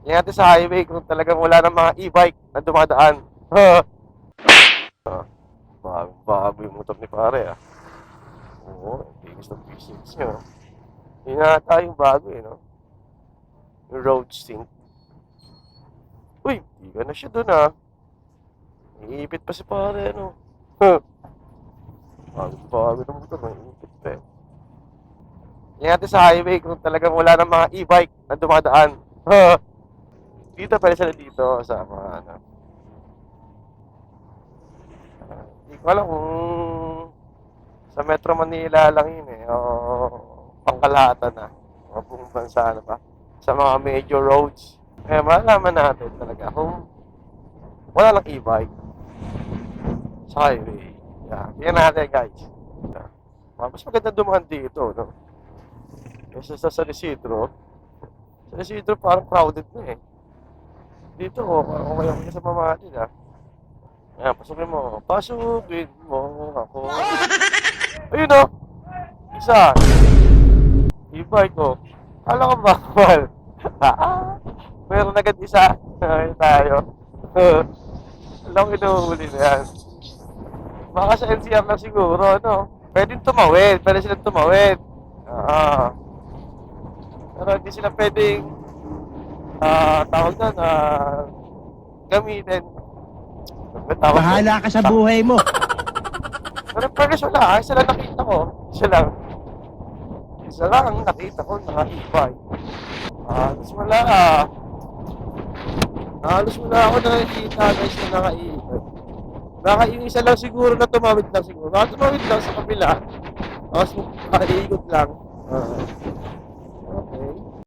Tingnan natin sa highway kung talagang wala ng mga e-bike na dumadaan. Bago yung motor ni pare ah. Oo, bilis ng physics nyo. Yun na tayong bago eh, no? Yung road sync. Uy, di ka na siya dun ah. Iipit pa si pare, ano? Bago ng motor, iipit pa eh. Tingnan natin sa highway kung talagang wala ng mga e-bike na dumadaan. Dito pala sila dito sa mga ano. Hindi ko alam kung sa Metro Manila lang yun eh. O pangkalahatan na. O buong bansa na ba. Sa mga major roads. Eh, malalaman natin talaga kung wala lang e-bike sa highway. Yeah. Tingnan natin guys. Yeah. Mas maganda dumaan dito, no? Kasi sa San Isidro. San Isidro parang crowded na eh. Dito, okay sa mamahalin ah. Ayan, pasukin mo. Pasukin mo ako. Ayun o. Isa. E-bike ko. Kala ko bawal. Meron agad isa. Ayun tayo. Alam ko inuhuli na yan. Baka sa NCR lang siguro, no? Pwedeng tumawid. Pwede silang tumawid. Pero hindi sila pwedeng tawag na gamitin. Bahala ka sa buhay mo. Pero pwede wala. Isa lang nakita ko. Isa lang ang nakita ko naka-e-bike. Halos wala Halos wala ako nakikita guys na naka-e-bike. Naka-isa lang siguro na tumawid lang siguro. Tumawid lang sa kabila. Tapos makaiikot lang.